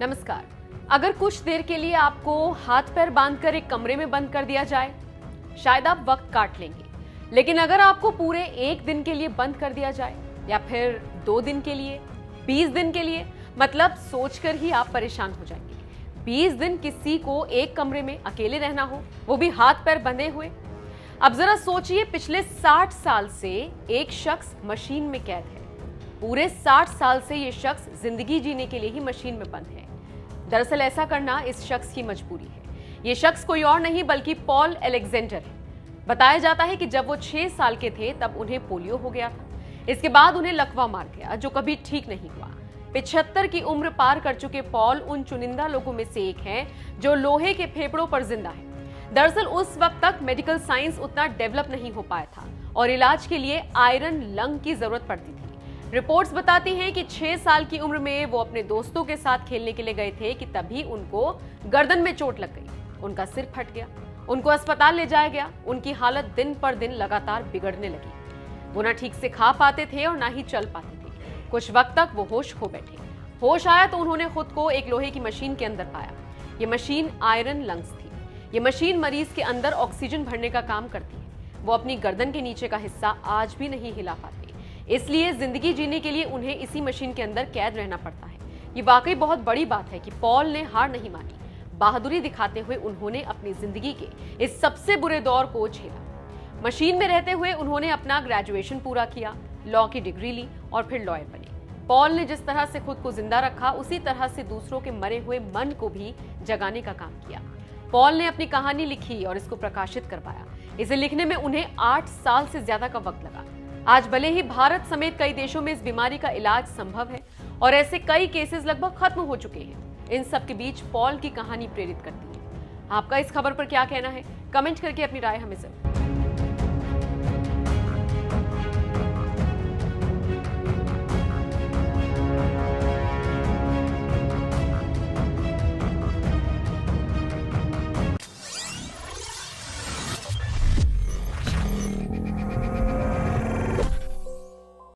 नमस्कार। अगर कुछ देर के लिए आपको हाथ पैर बांधकर एक कमरे में बंद कर दिया जाए, शायद आप वक्त काट लेंगे। लेकिन अगर आपको पूरे एक दिन के लिए बंद कर दिया जाए या फिर 2 दिन के लिए, 20 दिन के लिए, मतलब सोचकर ही आप परेशान हो जाएंगे। 20 दिन किसी को एक कमरे में अकेले रहना हो, वो भी हाथ पैर बंधे हुए। अब जरा सोचिए, पिछले 60 साल से एक शख्स मशीन में कैद है। पूरे 60 साल से ये शख्स जिंदगी जीने के लिए ही मशीन में बंद है। दरअसल ऐसा करना इस शख्स की मजबूरी है। ये शख्स कोई और नहीं बल्कि पॉल अलेक्जेंडर है। बताया जाता है कि जब वो 6 साल के थे तब उन्हें पोलियो हो गया था। इसके बाद उन्हें लकवा मार गया, जो कभी ठीक नहीं हुआ। 75 की उम्र पार कर चुके पॉल उन चुनिंदा लोगों में से एक हैं जो लोहे के फेफड़ों पर जिंदा है। दरअसल उस वक्त तक मेडिकल साइंस उतना डेवलप नहीं हो पाया था और इलाज के लिए आयरन लंग की जरूरत पड़ती थी। रिपोर्ट्स बताती हैं कि 6 साल की उम्र में वो अपने दोस्तों के साथ खेलने के लिए गए थे कि तभी उनको गर्दन में चोट लग गई। उनका सिर फट गया, उनको अस्पताल ले जाया गया। उनकी हालत दिन पर दिन लगातार बिगड़ने लगी। वो ना ठीक से खा पाते थे और ना ही चल पाते थे। कुछ वक्त तक वो होश खो बैठे। होश आया तो उन्होंने खुद को एक लोहे की मशीन के अंदर पाया। ये मशीन आयरन लंग्स थी। ये मशीन मरीज के अंदर ऑक्सीजन भरने का काम करती है। वो अपनी गर्दन के नीचे का हिस्सा आज भी नहीं हिला पाते, इसलिए जिंदगी जीने के लिए उन्हें इसी मशीन के अंदर कैद रहना पड़ता है। ये वाकई बहुत बड़ी बात है कि पॉल ने हार नहीं मानी। बहादुरी दिखाते हुए उन्होंने अपनी जिंदगी के इस सबसे बुरे दौर को झेला। मशीन में रहते हुए उन्होंने अपना ग्रेजुएशन पूरा किया, लॉ की डिग्री ली और फिर लॉयर बने। पॉल ने जिस तरह से खुद को जिंदा रखा, उसी तरह से दूसरों के मरे हुए मन को भी जगाने का काम किया। पॉल ने अपनी कहानी लिखी और इसको प्रकाशित करवाया। इसे लिखने में उन्हें 8 साल से ज्यादा का वक्त लगा। आज भले ही भारत समेत कई देशों में इस बीमारी का इलाज संभव है और ऐसे कई केसेस लगभग खत्म हो चुके हैं। इन सब के बीच पॉल की कहानी प्रेरित करती है। आपका इस खबर पर क्या कहना है? कमेंट करके अपनी राय हमें जरूर